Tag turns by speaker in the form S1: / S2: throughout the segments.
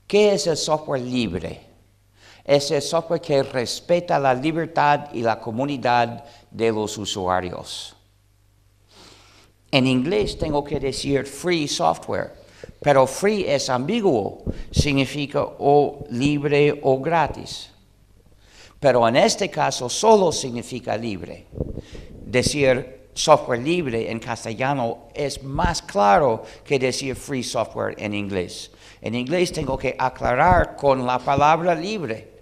S1: ¿Qué es el software libre? Es el software que respeta la libertad y la comunidad de los usuarios. En inglés tengo que decir free software, pero free es ambiguo, significa o libre o gratis. Pero en este caso solo significa libre. Decir software libre en castellano es más claro que decir free software en inglés. En inglés tengo que aclarar con la palabra libre.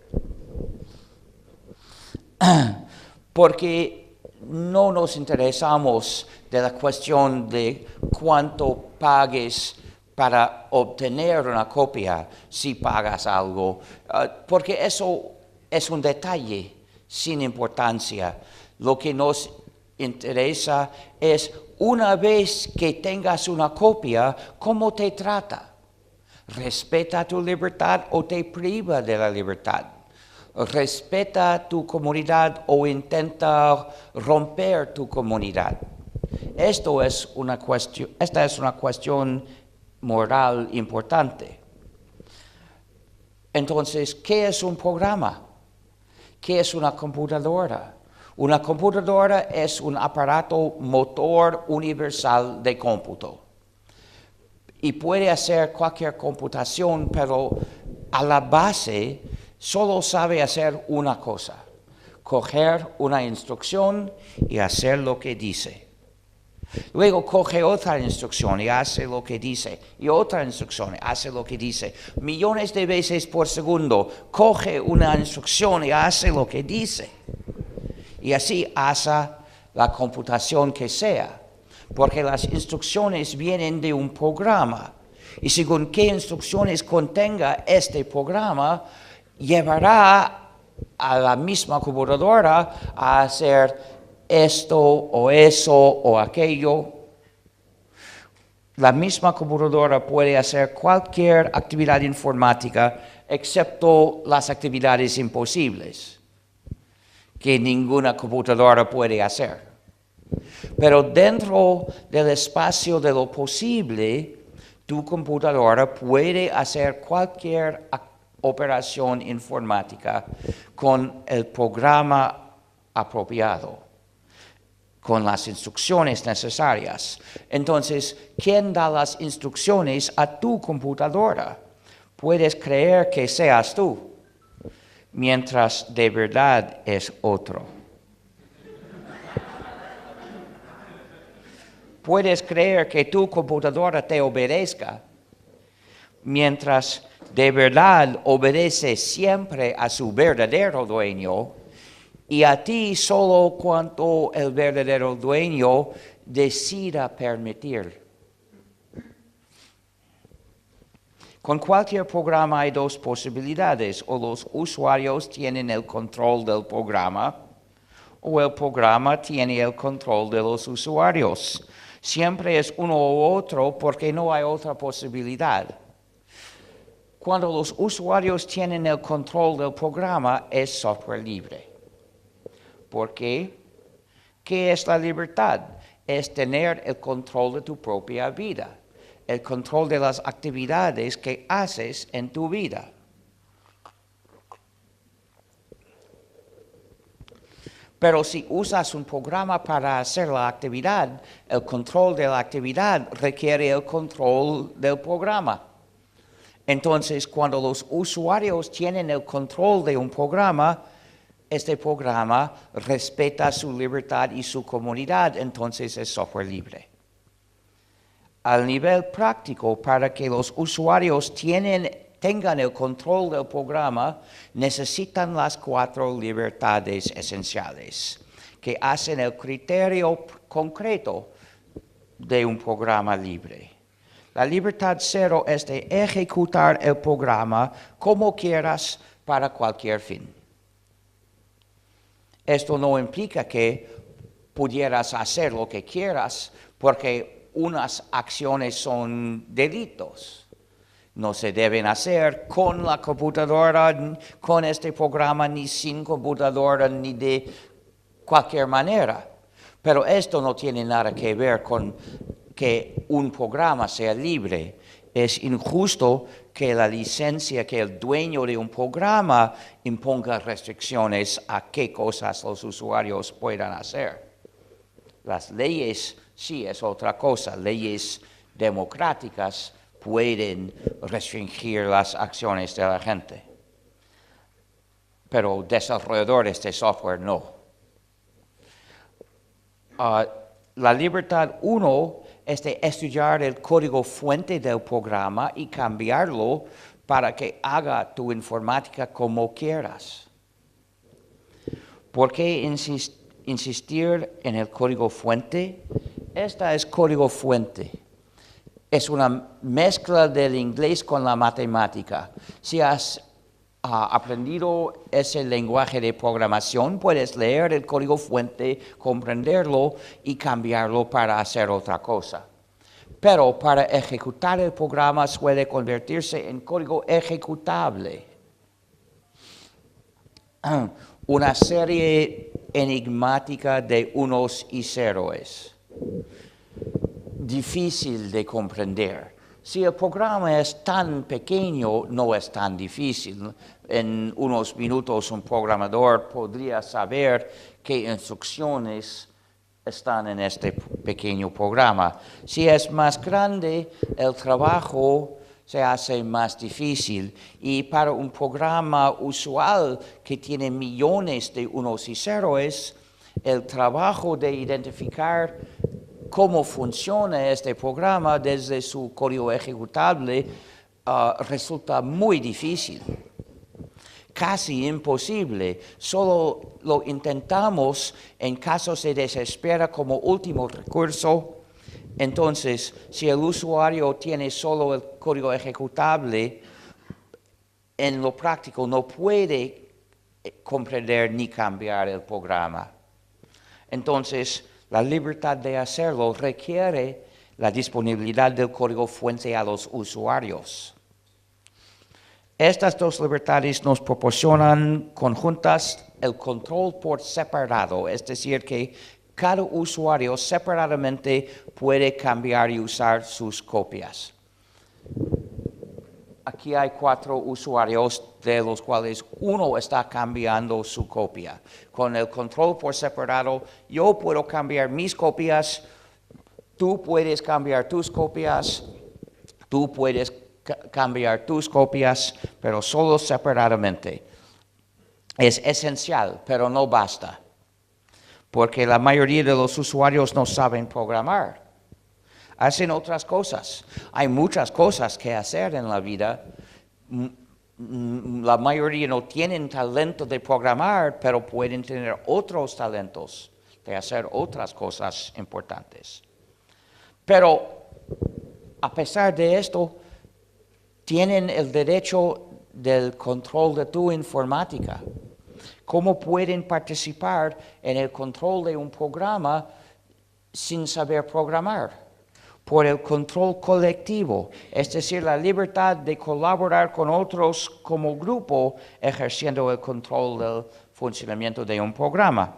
S1: Porque no nos interesamos de la cuestión de cuánto pagues para obtener una copia si pagas algo, porque eso es un detalle sin importancia. Lo que nos interesa es, una vez que tengas una copia, ¿cómo te trata? ¿Respeta tu libertad o te priva de la libertad? ¿Respeta tu comunidad o intenta romper tu comunidad? Esta es una cuestión moral importante. Entonces, ¿qué es un programa? ¿Qué es una computadora? Una computadora es un aparato motor universal de cómputo. Y puede hacer cualquier computación, pero a la base solo sabe hacer una cosa: coger una instrucción y hacer lo que dice. Luego coge otra instrucción y hace lo que dice, y otra instrucción y hace lo que dice. Millones de veces por segundo coge una instrucción y hace lo que dice. Y así hace la computación que sea, porque las instrucciones vienen de un programa. Y según qué instrucciones contenga este programa, llevará a la misma computadora a hacer esto o eso o aquello. La misma computadora puede hacer cualquier actividad informática excepto las actividades imposibles que ninguna computadora puede hacer. Pero dentro del espacio de lo posible, tu computadora puede hacer cualquier operación informática con el programa apropiado, con las instrucciones necesarias. Entonces, ¿quién da las instrucciones a tu computadora? Puedes creer que seas tú, mientras de verdad es otro. Puedes creer que tu computadora te obedezca, mientras de verdad obedece siempre a su verdadero dueño, y a ti solo cuanto el verdadero dueño decida permitir. Con cualquier programa hay dos posibilidades: o los usuarios tienen el control del programa, o el programa tiene el control de los usuarios. Siempre es uno u otro porque no hay otra posibilidad. Cuando los usuarios tienen el control del programa, es software libre. ¿Por qué? ¿Qué es la libertad? Es tener el control de tu propia vida, el control de las actividades que haces en tu vida. Pero si usas un programa para hacer la actividad, el control de la actividad requiere el control del programa. Entonces, cuando los usuarios tienen el control de un programa, este programa respeta su libertad y su comunidad, entonces es software libre. Al nivel práctico, para que los usuarios tengan el control del programa, necesitan las 4 libertades esenciales que hacen el criterio concreto de un programa libre. La libertad 0 es de ejecutar el programa como quieras para cualquier fin. Esto no implica que pudieras hacer lo que quieras, porque unas acciones son delitos. No se deben hacer con la computadora, con este programa, ni sin computadora, ni de cualquier manera. Pero esto no tiene nada que ver con que un programa sea libre. Es injusto que la licencia, que el dueño de un programa imponga restricciones a qué cosas los usuarios puedan hacer. Las leyes sí es otra cosa. Leyes democráticas pueden restringir las acciones de la gente, pero desarrolladores de software no. La libertad 1 es de estudiar el código fuente del programa y cambiarlo para que haga tu informática como quieras. ¿Por qué insistir en el código fuente? Este es código fuente. Es una mezcla del inglés con la matemática. Si has aprendido ese lenguaje de programación, puedes leer el código fuente, comprenderlo y cambiarlo para hacer otra cosa. Pero para ejecutar el programa suele convertirse en código ejecutable. Una serie enigmática de unos y ceros. Difícil de comprender. Si el programa es tan pequeño, no es tan difícil. En unos minutos un programador podría saber qué instrucciones están en este pequeño programa. Si es más grande, el trabajo se hace más difícil. Y para un programa usual que tiene millones de unos y ceros, el trabajo de identificar cómo funciona este programa desde su código ejecutable resulta muy difícil, casi imposible. Solo lo intentamos en casos de desespero como último recurso. Entonces, si el usuario tiene solo el código ejecutable, en lo práctico no puede comprender ni cambiar el programa. Entonces, la libertad de hacerlo requiere la disponibilidad del código fuente a los usuarios. Estas dos libertades nos proporcionan conjuntas el control por separado, es decir, que cada usuario separadamente puede cambiar y usar sus copias. Aquí hay 4 usuarios, de los cuales uno está cambiando su copia. Con el control por separado, yo puedo cambiar mis copias, tú puedes cambiar tus copias, tú puedes cambiar tus copias, pero solo separadamente. Es esencial, pero no basta, porque la mayoría de los usuarios no saben programar. Hacen otras cosas. Hay muchas cosas que hacer en la vida. La mayoría no tienen talento de programar, pero pueden tener otros talentos de hacer otras cosas importantes. Pero a pesar de esto, tienen el derecho del control de tu informática. ¿Cómo pueden participar en el control de un programa sin saber programar? Por el control colectivo, es decir, la libertad de colaborar con otros como grupo, ejerciendo el control del funcionamiento de un programa.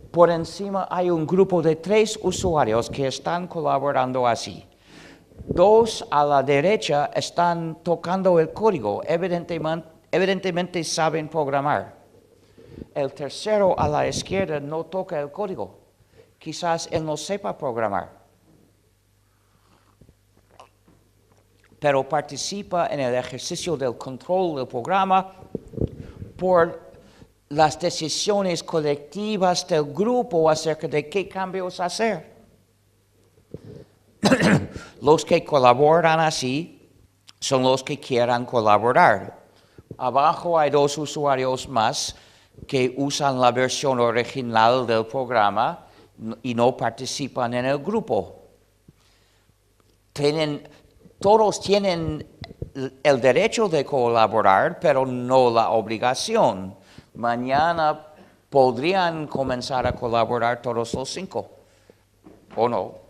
S1: Por encima hay un grupo de 3 usuarios que están colaborando así. 2 a la derecha están tocando el código, evidentemente saben programar. El tercero a la izquierda no toca el código, quizás él no sepa programar, pero participa en el ejercicio del control del programa por las decisiones colectivas del grupo acerca de qué cambios hacer. Los que colaboran así son los que quieran colaborar. Abajo hay 2 usuarios más que usan la versión original del programa y no participan en el grupo. Todos tienen el derecho de colaborar, pero no la obligación. Mañana podrían comenzar a colaborar todos los 5, ¿o no?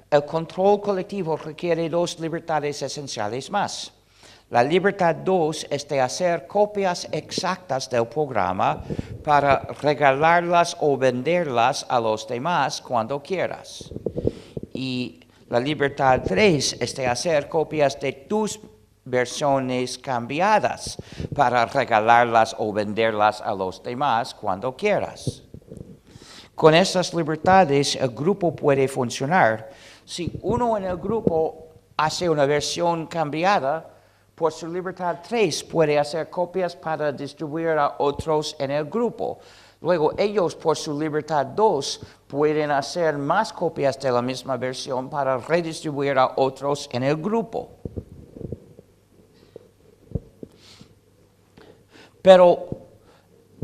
S1: El control colectivo requiere 2 libertades esenciales más. La libertad 2 es de hacer copias exactas del programa para regalarlas o venderlas a los demás cuando quieras. Y la libertad 3 es de hacer copias de tus versiones cambiadas para regalarlas o venderlas a los demás cuando quieras. Con estas libertades, el grupo puede funcionar. Si uno en el grupo hace una versión cambiada, por su libertad 3 puede hacer copias para distribuir a otros en el grupo. Luego ellos por su libertad 2 pueden hacer más copias de la misma versión para redistribuir a otros en el grupo. Pero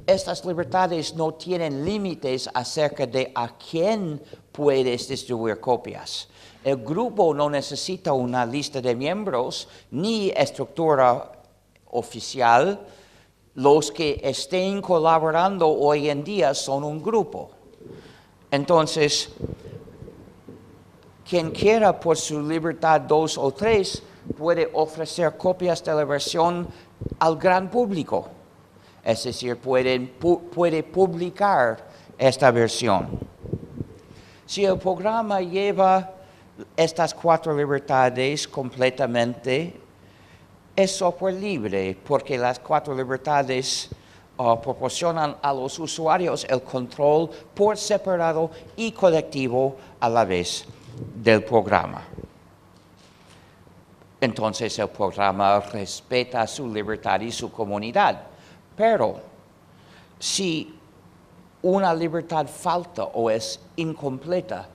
S1: estas libertades no tienen límites acerca de a quién puedes distribuir copias. El grupo no necesita una lista de miembros ni estructura oficial. Los que estén colaborando hoy en día son un grupo. Entonces, quien quiera por su libertad 2 o 3 puede ofrecer copias de la versión al gran público. Es decir, puede publicar esta versión. Si el programa lleva estas 4 libertades completamente, es software libre, porque las 4 libertades proporcionan a los usuarios el control por separado y colectivo a la vez del programa. Entonces el programa respeta su libertad y su comunidad. Pero si una libertad falta o es incompleta,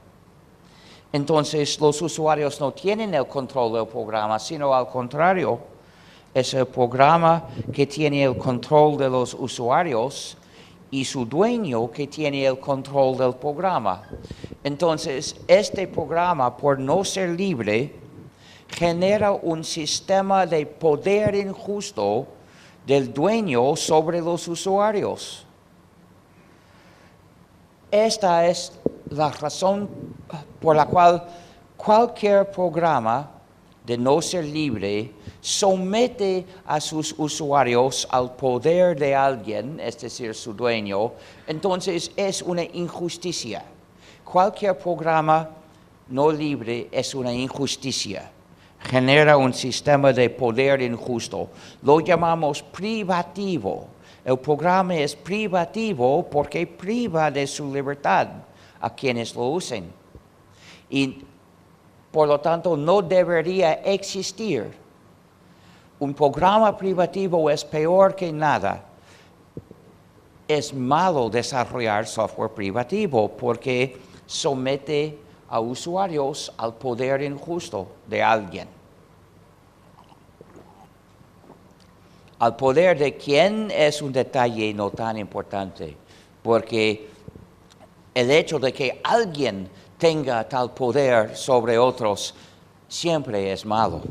S1: entonces los usuarios no tienen el control del programa, sino al contrario, es el programa que tiene el control de los usuarios y su dueño que tiene el control del programa. Entonces, este programa, por no ser libre, genera un sistema de poder injusto del dueño sobre los usuarios. Esta es la razón por la cual cualquier programa de no ser libre somete a sus usuarios al poder de alguien, es decir, su dueño. Entonces es una injusticia. Cualquier programa no libre es una injusticia. Genera un sistema de poder injusto. Lo llamamos privativo. El programa es privativo porque priva de su libertad a quienes lo usen. Y por lo tanto no debería existir. Un programa privativo es peor que nada. Es malo desarrollar software privativo porque somete a usuarios al poder injusto de alguien. Al poder de quién es un detalle no tan importante, porque el hecho de que alguien tenga tal poder sobre otros siempre es malo.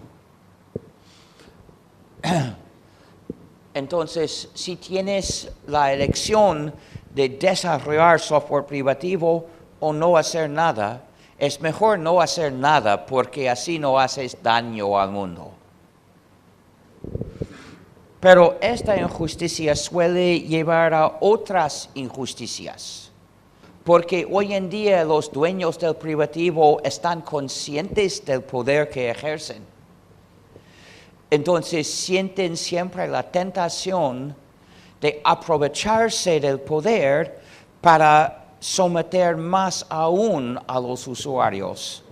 S1: Entonces, si tienes la elección de desarrollar software privativo o no hacer nada, es mejor no hacer nada porque así no haces daño al mundo. Pero esta injusticia suele llevar a otras injusticias, porque hoy en día los dueños del privativo están conscientes del poder que ejercen. Entonces sienten siempre la tentación de aprovecharse del poder para someter más aún a los usuarios.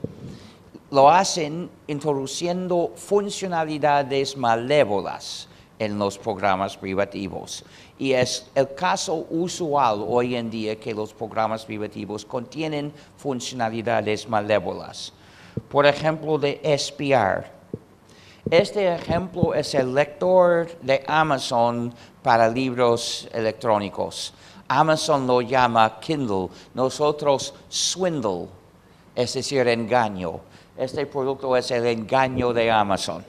S1: Lo hacen introduciendo funcionalidades malévolas en los programas privativos. Y es el caso usual hoy en día que los programas privativos contienen funcionalidades malévolas. Por ejemplo, de espiar. Este ejemplo es el lector de Amazon para libros electrónicos. Amazon lo llama Kindle, nosotros swindle, es decir, engaño. Este producto es el engaño de Amazon.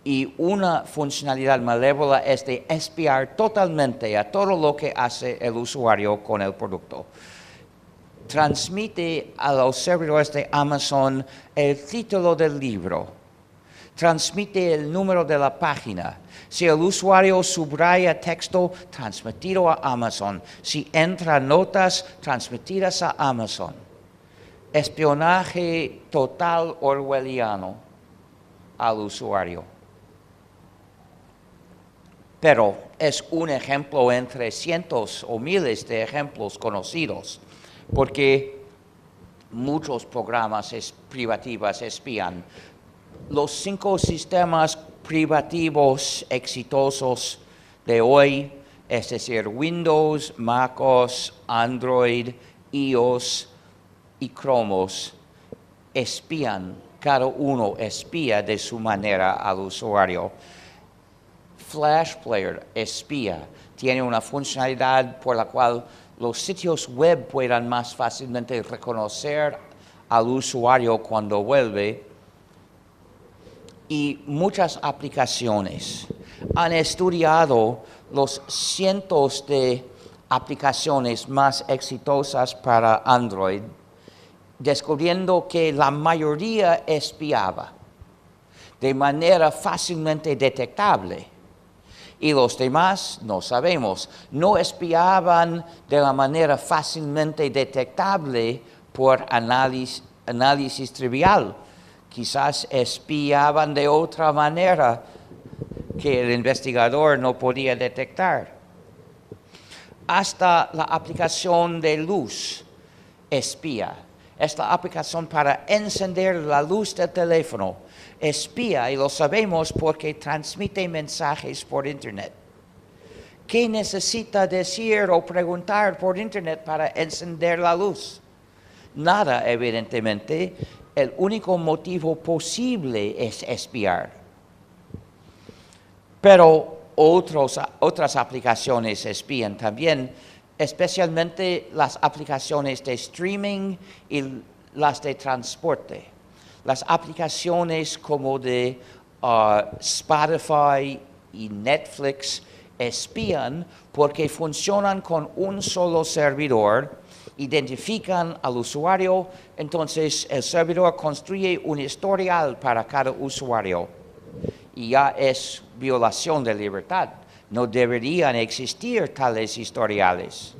S1: Y una funcionalidad malévola es de espiar totalmente a todo lo que hace el usuario con el producto. Transmite a los servidores de Amazon el título del libro. transmite el número de la página. Si el usuario subraya texto, transmitido a Amazon. Si entra notas, transmitidas a Amazon. Espionaje total orwelliano al usuario. Pero es un ejemplo entre cientos o miles de ejemplos conocidos, porque muchos programas privativos espían. Los 5 sistemas privativos exitosos de hoy, es decir, Windows, MacOS, Android, iOS y Chromos, espían, cada uno espía de su manera al usuario. Flash Player espía, tiene una funcionalidad por la cual los sitios web puedan más fácilmente reconocer al usuario cuando vuelve. Y muchas aplicaciones han estudiado los cientos de aplicaciones más exitosas para Android, descubriendo que la mayoría espiaba de manera fácilmente detectable. Y los demás no sabemos, no espiaban de la manera fácilmente detectable por análisis trivial. Quizás espiaban de otra manera que el investigador no podía detectar. Hasta la aplicación de luz espía. Es la aplicación para encender la luz del teléfono. Espía, y lo sabemos porque transmite mensajes por Internet. ¿Qué necesita decir o preguntar por Internet para encender la luz? Nada, evidentemente. El único motivo posible es espiar. Pero otras aplicaciones espían también, especialmente las aplicaciones de streaming y las de transporte. Las aplicaciones como de Spotify y Netflix espían porque funcionan con un solo servidor, identifican al usuario, entonces el servidor construye un historial para cada usuario. Y ya es violación de libertad. No deberían existir tales historiales.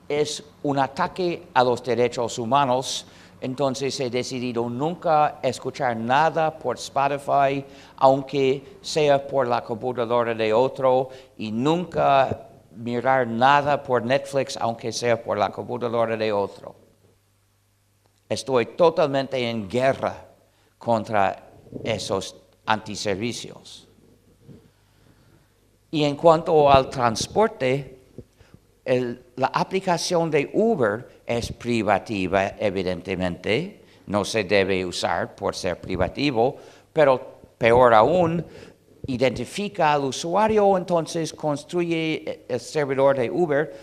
S1: Es un ataque a los derechos humanos, entonces he decidido nunca escuchar nada por Spotify, aunque sea por la computadora de otro, y nunca mirar nada por Netflix, aunque sea por la computadora de otro. Estoy totalmente en guerra contra esos antiservicios. Y en cuanto al transporte, la aplicación de Uber es privativa, evidentemente, no se debe usar por ser privativo, pero peor aún, identifica al usuario, entonces construye el servidor de Uber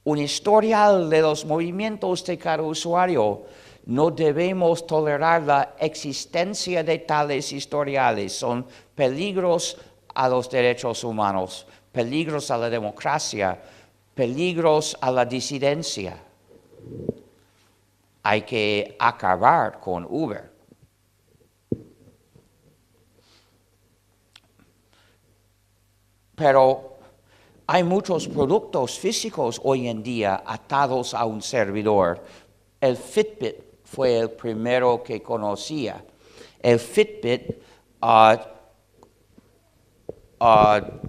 S1: un historial de los movimientos de cada usuario. No debemos tolerar la existencia de tales historiales. Son peligros a los derechos humanos, peligros a la democracia, peligros a la disidencia. Hay que acabar con Uber. Pero hay muchos productos físicos hoy en día atados a un servidor. El Fitbit fue el primero que conocía. El Fitbit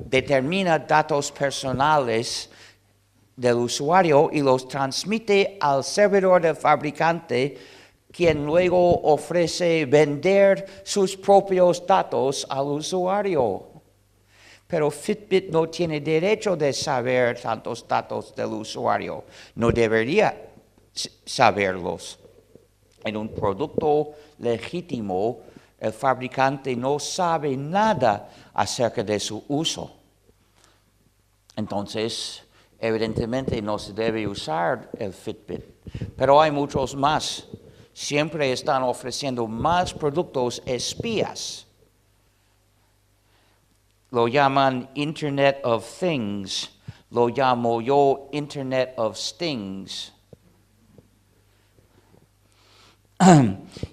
S1: determina datos personales del usuario y los transmite al servidor del fabricante, quien luego ofrece vender sus propios datos al usuario. Pero Fitbit no tiene derecho de saber tantos datos del usuario. No debería saberlos. En un producto legítimo, el fabricante no sabe nada acerca de su uso. Entonces, evidentemente no se debe usar el Fitbit. Pero hay muchos más. Siempre están ofreciendo más productos espías. Lo llaman Internet of Things. Lo llamo yo Internet of Stings.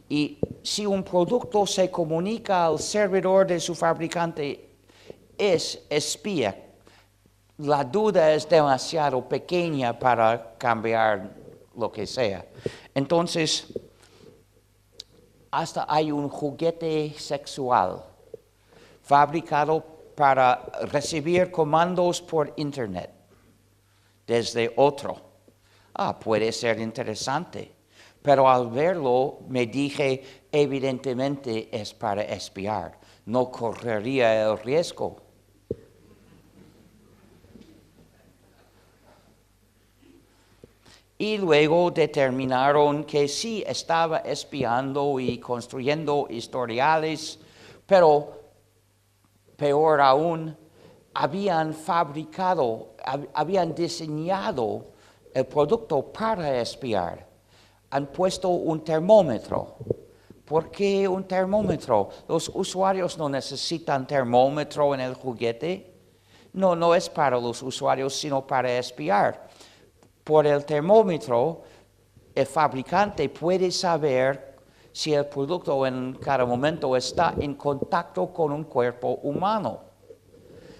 S1: Y si un producto se comunica al servidor de su fabricante, es espía. La duda es demasiado pequeña para cambiar lo que sea. Entonces, hasta hay un juguete sexual fabricado para recibir comandos por internet desde otro. Puede ser interesante, pero al verlo me dije, evidentemente es para espiar, no correría el riesgo. Y luego determinaron que sí estaba espiando y construyendo historiales, pero peor aún, habían diseñado el producto para espiar. Han puesto un termómetro. ¿Por qué un termómetro? Los usuarios no necesitan termómetro en el juguete. No es para los usuarios, sino para espiar. Por el termómetro, el fabricante puede saber si el producto en cada momento está en contacto con un cuerpo humano.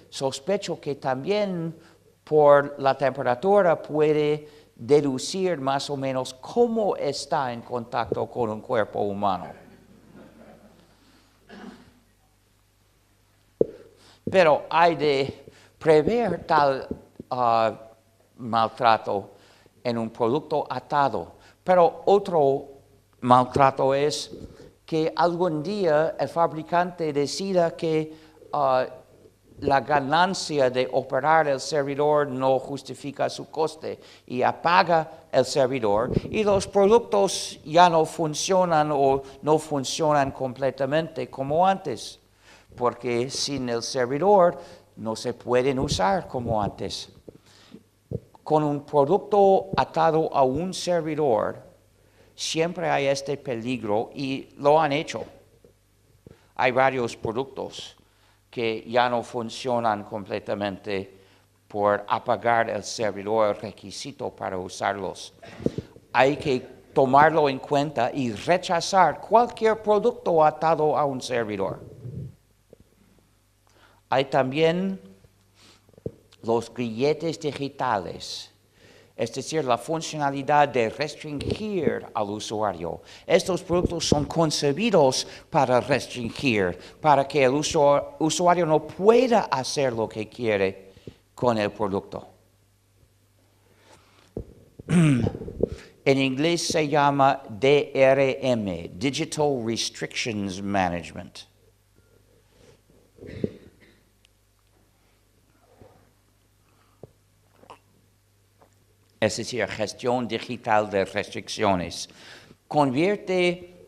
S1: Sospecho que también por la temperatura puede deducir más o menos cómo está en contacto con un cuerpo humano. Pero hay de prever tal maltrato en un producto atado. Pero otro maltrato es que algún día el fabricante decida que la ganancia de operar el servidor no justifica su coste y apaga el servidor y los productos ya no funcionan o no funcionan completamente como antes, porque sin el servidor no se pueden usar como antes. Con un producto atado a un servidor, siempre hay este peligro y lo han hecho. Hay varios productos que ya no funcionan completamente por apagar el servidor requisito para usarlos. Hay que tomarlo en cuenta y rechazar cualquier producto atado a un servidor. Hay también los grilletes digitales, es decir, la funcionalidad de restringir al usuario. Estos productos son concebidos para restringir, para que el usuario no pueda hacer lo que quiere con el producto. En inglés se llama DRM, Digital Restrictions Management. Es decir, gestión digital de restricciones. Convierte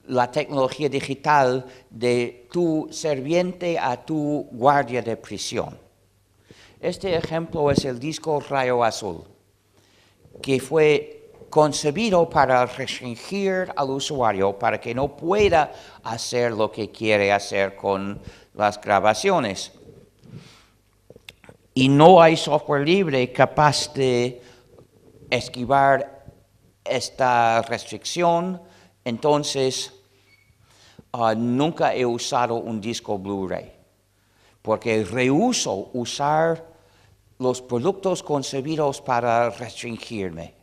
S1: la tecnología digital de tu serviente a tu guardia de prisión. Este ejemplo es el disco rayo azul, que fue concebido para restringir al usuario para que no pueda hacer lo que quiere hacer con las grabaciones. Y no hay software libre capaz de esquivar esta restricción, entonces nunca he usado un disco Blu-ray, porque rehúso usar los productos concebidos para restringirme.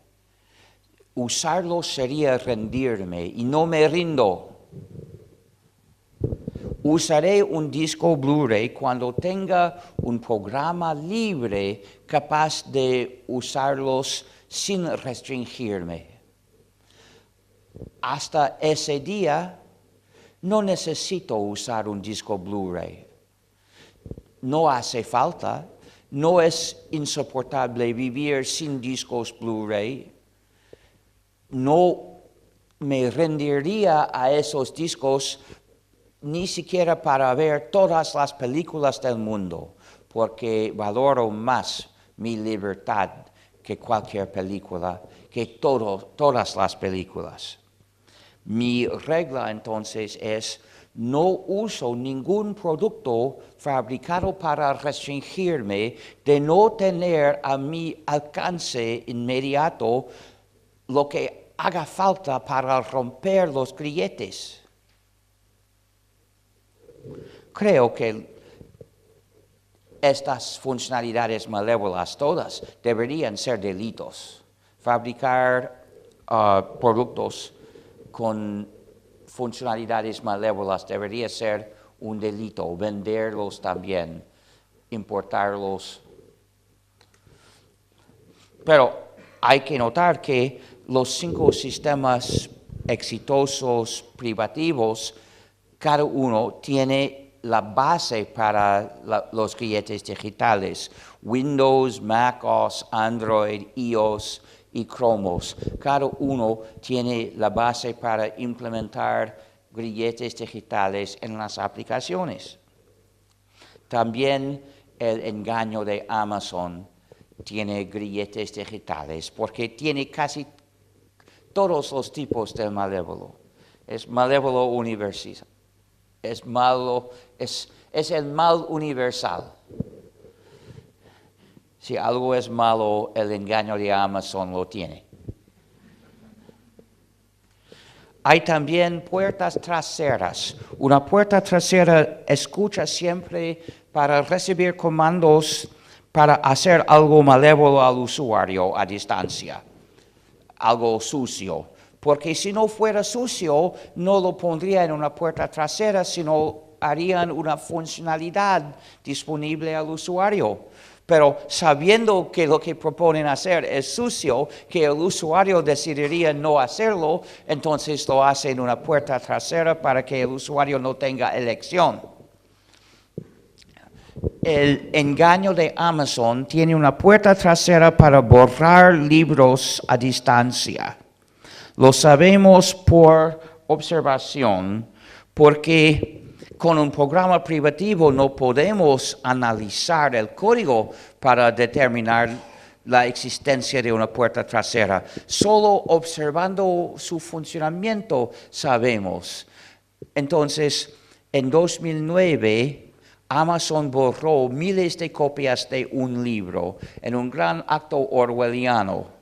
S1: Usarlos sería rendirme y no me rindo. Usaré un disco Blu-ray cuando tenga un programa libre capaz de usarlos sin restringirme. Hasta ese día no necesito usar un disco Blu-ray. No hace falta, no es insoportable vivir sin discos Blu-ray. No me rendiría a esos discos ni siquiera para ver todas las películas del mundo, porque valoro más mi libertad que cualquier película, que todas las películas. Mi regla entonces es no uso ningún producto fabricado para restringirme de no tener a mi alcance inmediato lo que haga falta para romper los grilletes. Creo que estas funcionalidades malévolas todas deberían ser delitos. Fabricar productos con funcionalidades malévolas debería ser un delito. Venderlos también, importarlos. Pero hay que notar que los 5 sistemas exitosos privativos, cada uno tiene la base para los grilletes digitales. Windows, Mac OS, Android, iOS y Chromos. Cada uno tiene la base para implementar grilletes digitales en las aplicaciones. También el engaño de Amazon tiene grilletes digitales porque tiene casi todos los tipos de malévolo. Es malévolo universal. Es malo, es el mal universal. Si algo es malo, el engaño de Amazon lo tiene. Hay también puertas traseras. Una puerta trasera escucha siempre para recibir comandos para hacer algo malévolo al usuario a distancia, algo sucio. Porque si no fuera sucio, no lo pondría en una puerta trasera, sino harían una funcionalidad disponible al usuario. Pero sabiendo que lo que proponen hacer es sucio, que el usuario decidiría no hacerlo, entonces lo hacen en una puerta trasera para que el usuario no tenga elección. El engaño de Amazon tiene una puerta trasera para borrar libros a distancia. Lo sabemos por observación, porque con un programa privativo no podemos analizar el código para determinar la existencia de una puerta trasera. Solo observando su funcionamiento sabemos. Entonces, en 2009, Amazon borró miles de copias de un libro en un gran acto orwelliano.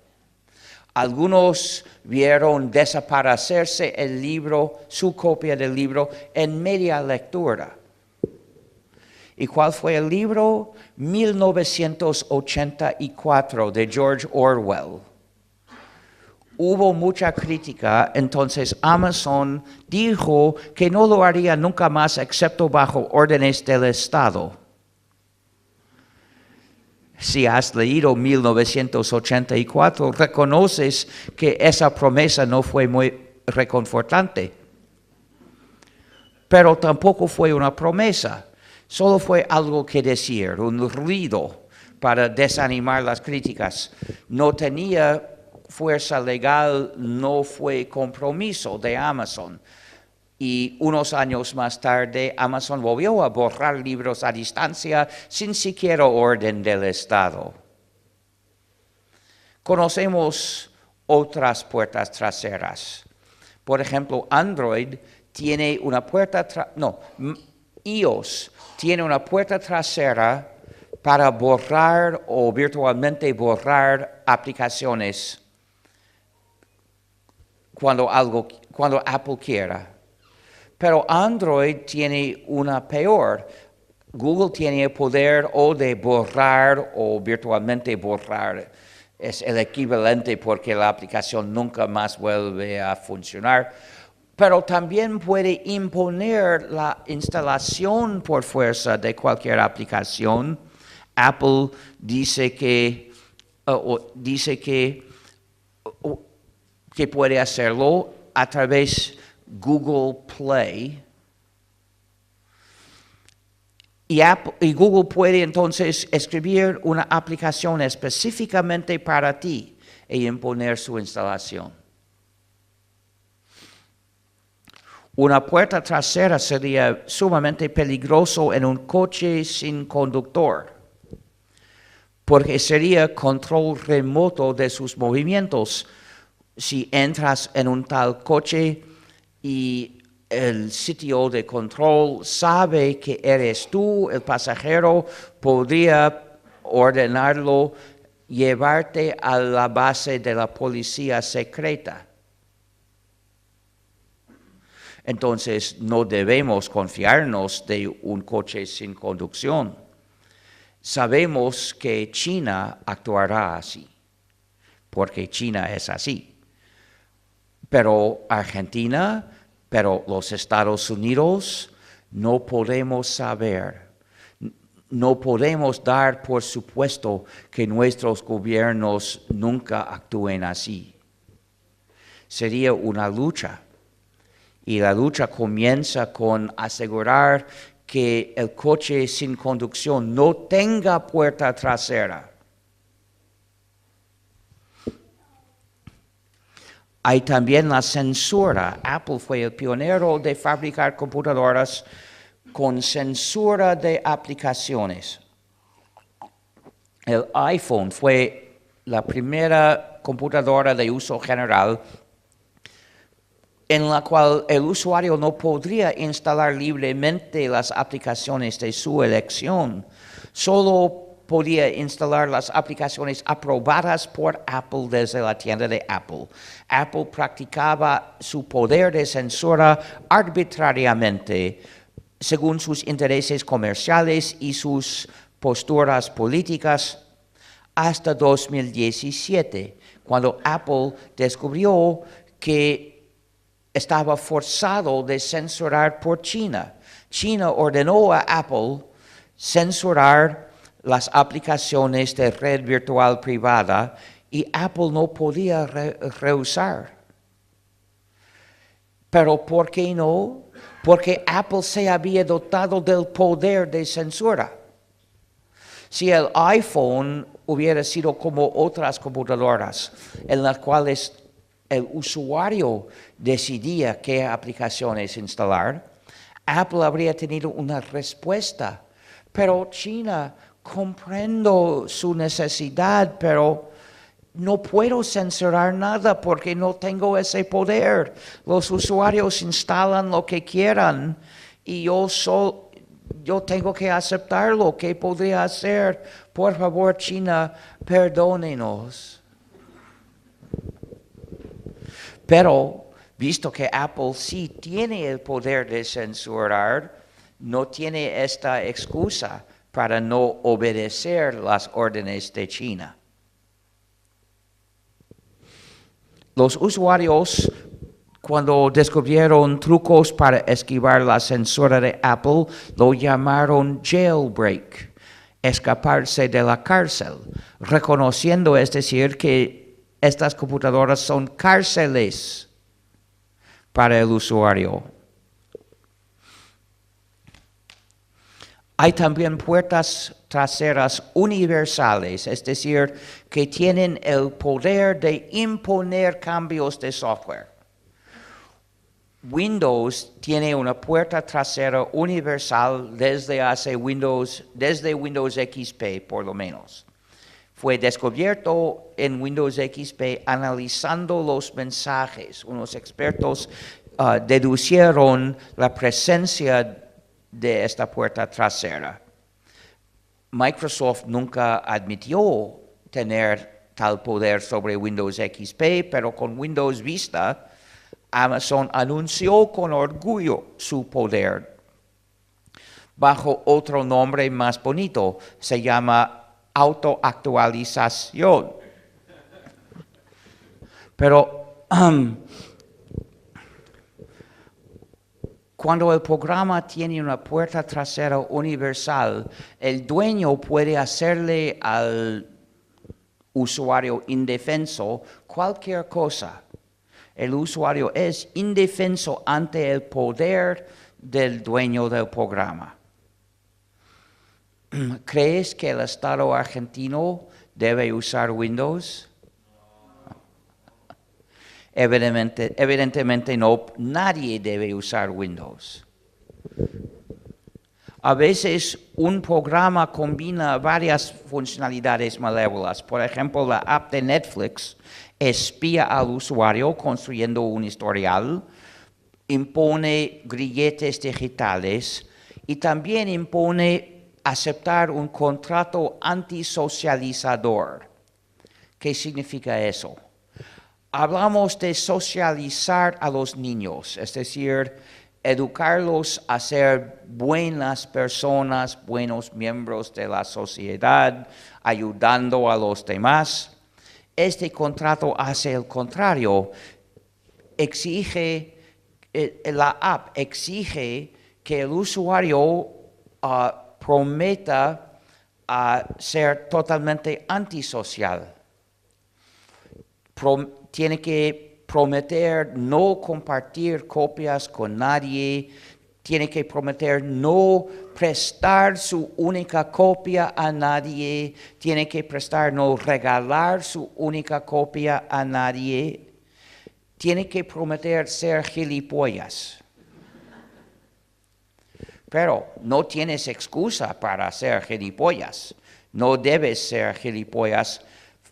S1: Algunos vieron desaparecerse el libro, su copia del libro, en media lectura. ¿Y cuál fue el libro? 1984 de George Orwell. Hubo mucha crítica, entonces Amazon dijo que no lo haría nunca más excepto bajo órdenes del Estado. Si has leído 1984, reconoces que esa promesa no fue muy reconfortante. Pero tampoco fue una promesa, solo fue algo que decir, un ruido para desanimar las críticas. No tenía fuerza legal, no fue compromiso de Amazon. Y unos años más tarde, Amazon volvió a borrar libros a distancia sin siquiera orden del Estado. Conocemos otras puertas traseras. Por ejemplo, Android tiene una puerta iOS tiene una puerta trasera para borrar o virtualmente borrar aplicaciones cuando Apple quiera. Pero Android tiene una peor. Google tiene el poder o de borrar o virtualmente borrar. Es el equivalente porque la aplicación nunca más vuelve a funcionar. Pero también puede imponer la instalación por fuerza de cualquier aplicación. Apple dice que puede hacerlo a través de Google Play. Y Google puede entonces escribir una aplicación específicamente para ti e imponer su instalación. Una puerta trasera sería sumamente peligroso en un coche sin conductor, porque sería control remoto de sus movimientos. Si entras en un tal coche y el sitio de control sabe que eres tú, el pasajero, podría ordenarlo llevarte a la base de la policía secreta. Entonces, no debemos confiarnos de un coche sin conducción. Sabemos que China actuará así, porque China es así. Pero Argentina, pero los Estados Unidos, no podemos saber. No podemos dar por supuesto que nuestros gobiernos nunca actúen así. Sería una lucha. Y la lucha comienza con asegurar que el coche sin conducción no tenga puerta trasera. Hay también la censura. Apple fue el pionero de fabricar computadoras con censura de aplicaciones. El iPhone fue la primera computadora de uso general en la cual el usuario no podría instalar libremente las aplicaciones de su elección. Solo podía instalar las aplicaciones aprobadas por Apple desde la tienda de Apple. Apple practicaba su poder de censura arbitrariamente según sus intereses comerciales y sus posturas políticas hasta 2017, cuando Apple descubrió que estaba forzado de censurar por China. China ordenó a Apple censurar las aplicaciones de red virtual privada y Apple no podía rehusar. ¿Pero por qué no? Porque Apple se había dotado del poder de censura. Si el iPhone hubiera sido como otras computadoras en las cuales el usuario decidía qué aplicaciones instalar, Apple habría tenido una respuesta. Pero China, comprendo su necesidad, pero no puedo censurar nada porque no tengo ese poder. Los usuarios instalan lo que quieran y yo tengo que aceptarlo. ¿Qué podría hacer? Por favor, China, perdónenos. Pero, visto que Apple sí tiene el poder de censurar, no tiene esta excusa para no obedecer las órdenes de China. Los usuarios, cuando descubrieron trucos para esquivar la censura de Apple, lo llamaron jailbreak, escaparse de la cárcel, reconociendo, es decir, que estas computadoras son cárceles para el usuario. Hay también puertas traseras universales, es decir, que tienen el poder de imponer cambios de software. Windows tiene una puerta trasera universal desde Windows XP, por lo menos. Fue descubierto en Windows XP analizando los mensajes. Unos expertos deducieron la presencia de esta puerta trasera. Microsoft nunca admitió tener tal poder sobre Windows XP, pero con Windows Vista, Amazon anunció con orgullo su poder. Bajo otro nombre más bonito, se llama autoactualización. Pero cuando el programa tiene una puerta trasera universal, el dueño puede hacerle al usuario indefenso cualquier cosa. El usuario es indefenso ante el poder del dueño del programa. ¿Crees que el Estado argentino debe usar Windows? Evidentemente no, nadie debe usar Windows. A veces un programa combina varias funcionalidades malévolas. Por ejemplo, la app de Netflix espía al usuario construyendo un historial, impone grilletes digitales y también impone aceptar un contrato antisocializador. ¿Qué significa eso? hablamos de socializar a los niños, es decir, educarlos a ser buenas personas, buenos miembros de la sociedad, ayudando a los demás. Este contrato hace el contrario. La app exige que el usuario prometa ser totalmente antisocial. Tiene que prometer no compartir copias con nadie, tiene que prometer no prestar su única copia a nadie, tiene que no regalar su única copia a nadie, tiene que prometer ser gilipollas. Pero no tienes excusa para ser gilipollas, no debes ser gilipollas.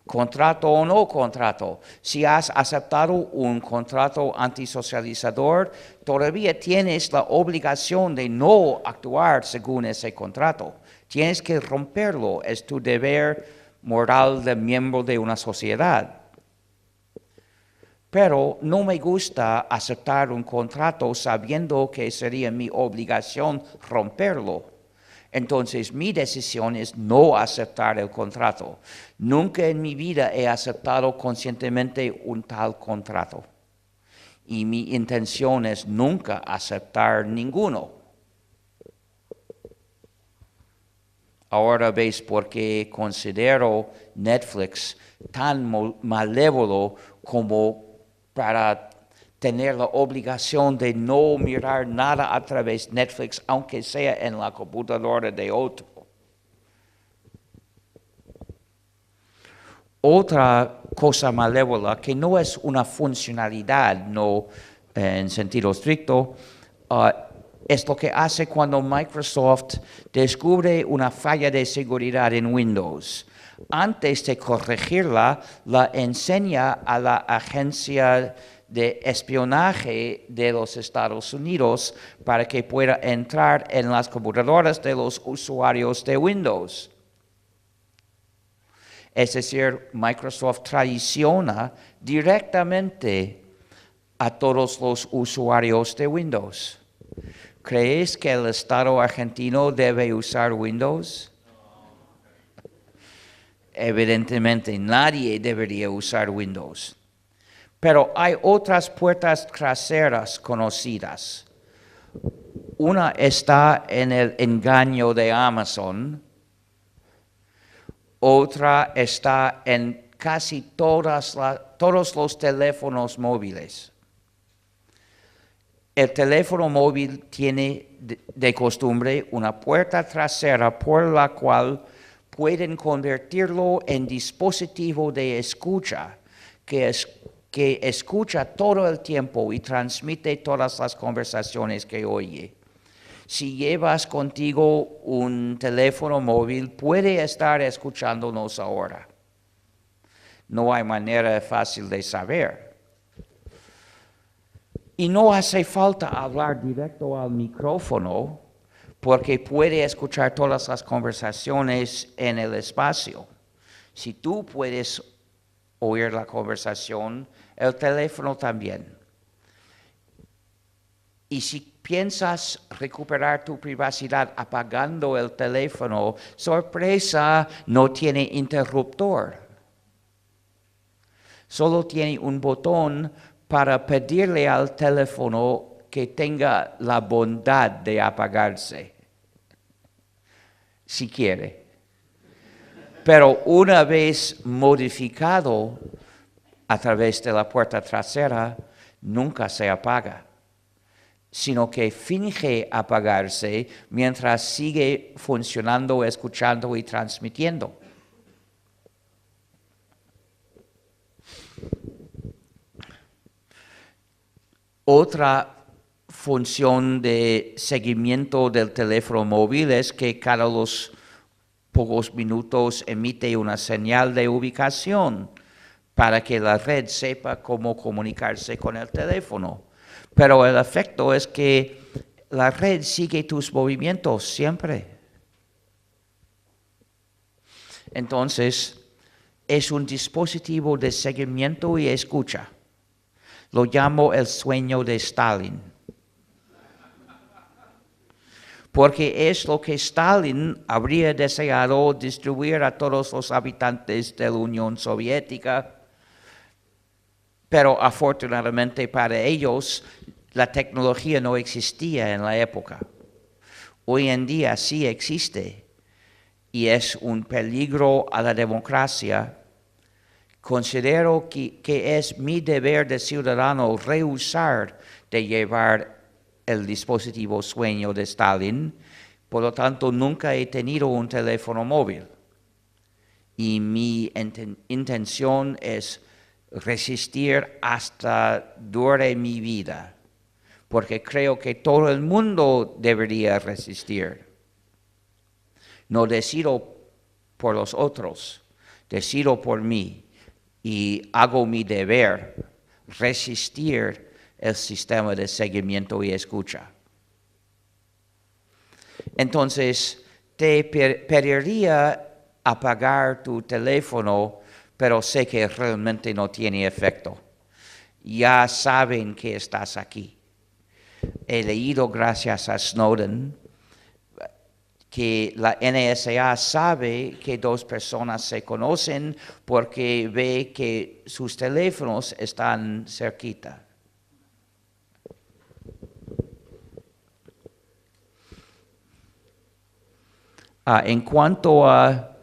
S1: Contrato o no contrato, si has aceptado un contrato antisocializador, todavía tienes la obligación de no actuar según ese contrato. Tienes que romperlo, es tu deber moral de miembro de una sociedad. Pero no me gusta aceptar un contrato sabiendo que sería mi obligación romperlo. Entonces, mi decisión es no aceptar el contrato. Nunca en mi vida he aceptado conscientemente un tal contrato. Y mi intención es nunca aceptar ninguno. Ahora ves por qué considero Netflix tan malévolo como para tener la obligación de no mirar nada a través de Netflix, aunque sea en la computadora de otro. Otra cosa malévola, que no es una funcionalidad, no en sentido estricto, es lo que hace cuando Microsoft descubre una falla de seguridad en Windows. Antes de corregirla, la enseña a la agencia de espionaje de los Estados Unidos para que pueda entrar en las computadoras de los usuarios de Windows. Es decir, Microsoft traiciona directamente a todos los usuarios de Windows. ¿Crees que el Estado argentino debe usar Windows? Evidentemente, nadie debería usar Windows. Pero hay otras puertas traseras conocidas. Una está en el engaño de Amazon. Otra está en casi todos los teléfonos móviles. El teléfono móvil tiene de costumbre una puerta trasera por la cual pueden convertirlo en dispositivo de escucha, que escucha todo el tiempo y transmite todas las conversaciones que oye. Si llevas contigo un teléfono móvil, puede estar escuchándonos ahora. No hay manera fácil de saber. Y no hace falta hablar directo al micrófono, porque puede escuchar todas las conversaciones en el espacio. Si tú puedes oír la conversación, el teléfono también. Y si piensas recuperar tu privacidad apagando el teléfono, sorpresa, no tiene interruptor. Solo tiene un botón para pedirle al teléfono que tenga la bondad de apagarse, si quiere. Pero una vez modificado a través de la puerta trasera, nunca se apaga, sino que finge apagarse mientras sigue funcionando, escuchando y transmitiendo. Otra función de seguimiento del teléfono móvil es que cada los pocos minutos emite una señal de ubicación para que la red sepa cómo comunicarse con el teléfono. Pero el efecto es que la red sigue tus movimientos siempre. Entonces, es un dispositivo de seguimiento y escucha. Lo llamo el sueño de Stalin. Porque es lo que Stalin habría deseado distribuir a todos los habitantes de la Unión Soviética, pero afortunadamente para ellos la tecnología no existía en la época. Hoy en día sí existe y es un peligro a la democracia. Considero que es mi deber de ciudadano rehusar de llevar el dispositivo sueño de Stalin, por lo tanto nunca he tenido un teléfono móvil. Y mi intención es resistir hasta dure mi vida, porque creo que todo el mundo debería resistir. No decido por los otros, decido por mí y hago mi deber, resistir el sistema de seguimiento y escucha. Entonces, te pediría apagar tu teléfono, pero sé que realmente no tiene efecto. Ya saben que estás aquí. He leído, gracias a Snowden, que la NSA sabe que dos personas se conocen porque ve que sus teléfonos están cerquita. En cuanto a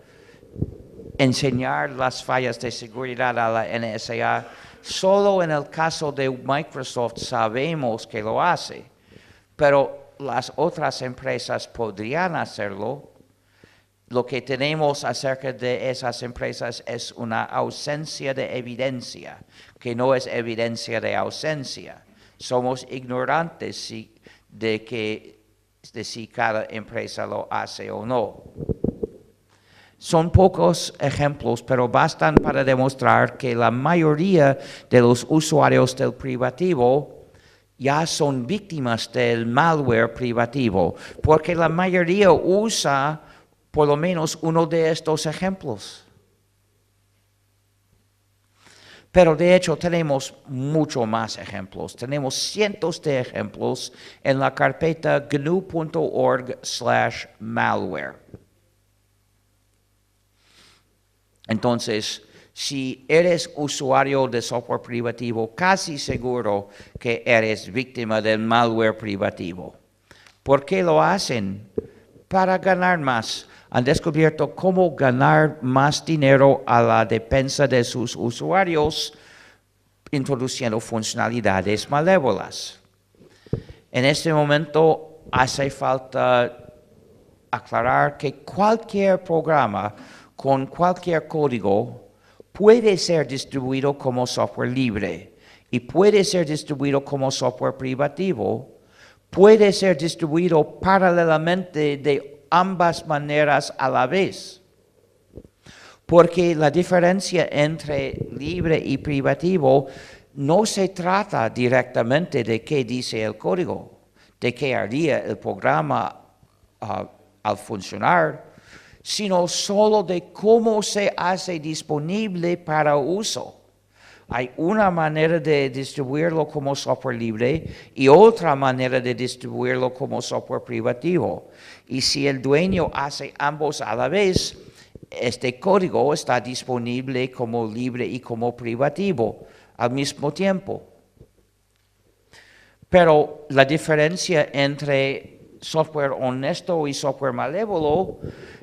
S1: enseñar las fallas de seguridad a la NSA, solo en el caso de Microsoft sabemos que lo hace, pero las otras empresas podrían hacerlo. Lo que tenemos acerca de esas empresas es una ausencia de evidencia, que no es evidencia de ausencia. Somos ignorantes de si cada empresa lo hace o no. Son pocos ejemplos, pero bastan para demostrar que la mayoría de los usuarios del privativo ya son víctimas del malware privativo, porque la mayoría usa por lo menos uno de estos ejemplos. Pero de hecho tenemos mucho más ejemplos. Tenemos cientos de ejemplos en la carpeta gnu.org/malware. Entonces, si eres usuario de software privativo, casi seguro que eres víctima del malware privativo. ¿Por qué lo hacen? Para ganar más. Han descubierto cómo ganar más dinero a la defensa de sus usuarios introduciendo funcionalidades malévolas. En este momento hace falta aclarar que cualquier programa con cualquier código puede ser distribuido como software libre y puede ser distribuido como software privativo, puede ser distribuido paralelamente de ambas maneras a la vez. Porque la diferencia entre libre y privativo no se trata directamente de qué dice el código, de qué haría el programa al funcionar, sino solo de cómo se hace disponible para uso. Hay una manera de distribuirlo como software libre y otra manera de distribuirlo como software privativo. Y si el dueño hace ambos a la vez, este código está disponible como libre y como privativo al mismo tiempo. Pero la diferencia entre software honesto y software malévolo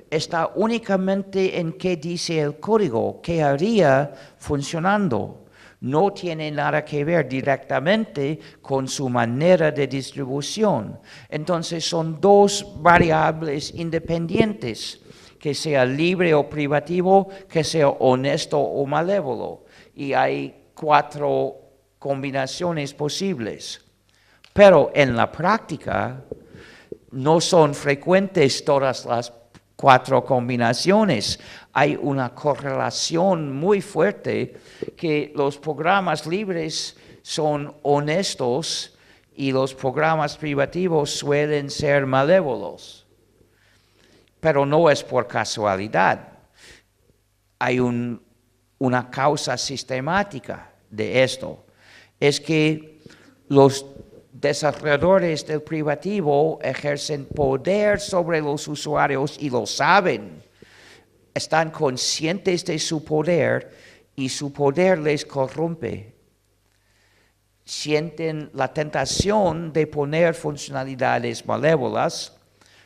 S1: está únicamente en qué dice el código, qué haría funcionando. No tiene nada que ver directamente con su manera de distribución. Entonces son dos variables independientes, que sea libre o privativo, que sea honesto o malévolo. Y hay 4 combinaciones posibles. Pero en la práctica no son frecuentes todas las 4 combinaciones. Hay una correlación muy fuerte que los programas libres son honestos y los programas privativos suelen ser malévolos. Pero no es por casualidad. Hay un una causa sistemática de esto es que los desarrolladores del privativo ejercen poder sobre los usuarios y lo saben. Están conscientes de su poder y su poder les corrompe. Sienten la tentación de poner funcionalidades malévolas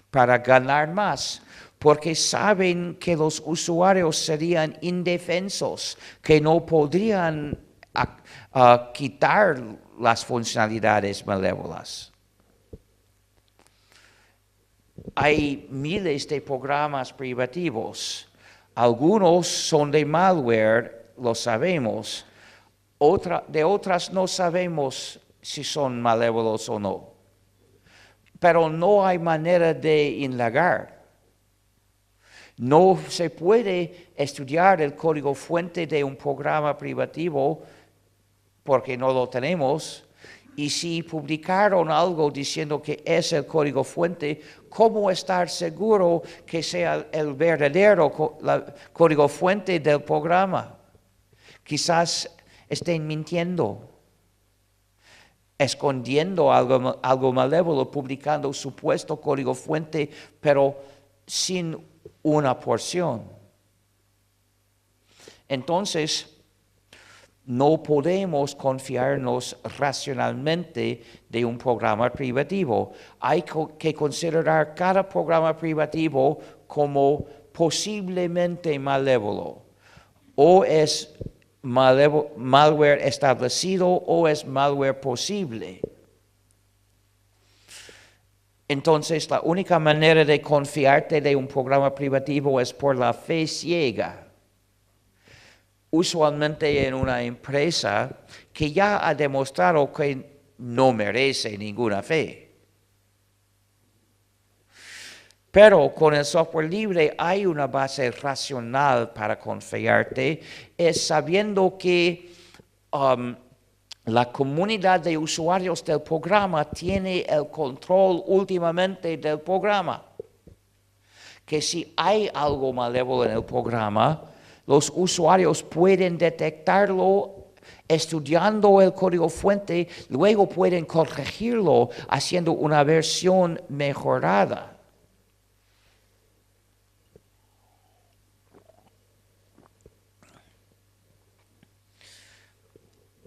S1: para ganar más, porque saben que los usuarios serían indefensos, que no podrían quitar las funcionalidades malévolas. Hay miles de programas privativos. Algunos son de malware, lo sabemos. De otras no sabemos si son malévolos o no. Pero no hay manera de indagar. No se puede estudiar el código fuente de un programa privativo porque no lo tenemos. Y si publicaron algo diciendo que es el código fuente, ¿cómo estar seguro que sea el verdadero código fuente del programa? Quizás estén mintiendo, escondiendo algo malévolo, publicando supuesto código fuente, pero sin una porción. Entonces, no podemos confiarnos racionalmente de un programa privativo. Hay que considerar cada programa privativo como posiblemente malévolo. O es malware establecido o es malware posible. Entonces, la única manera de confiarte de un programa privativo es por la fe ciega. Usualmente en una empresa que ya ha demostrado que no merece ninguna fe. Pero con el software libre hay una base racional para confiarte, es sabiendo que la comunidad de usuarios del programa tiene el control últimamente del programa. Que si hay algo malévolo en el programa, los usuarios pueden detectarlo estudiando el código fuente, luego pueden corregirlo haciendo una versión mejorada.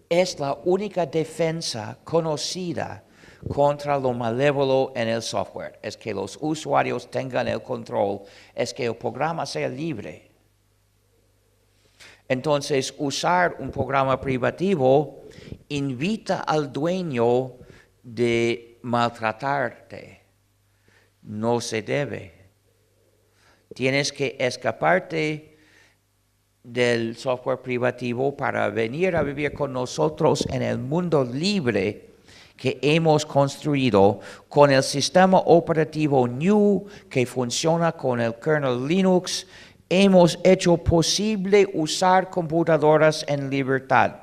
S1: Es la única defensa conocida contra lo malévolo en el software. Es que los usuarios tengan el control, es que el programa sea libre. Entonces, usar un programa privativo invita al dueño de maltratarte. No se debe. Tienes que escaparte del software privativo para venir a vivir con nosotros en el mundo libre que hemos construido con el sistema operativo GNU que funciona con el kernel Linux. Hemos hecho posible usar computadoras en libertad.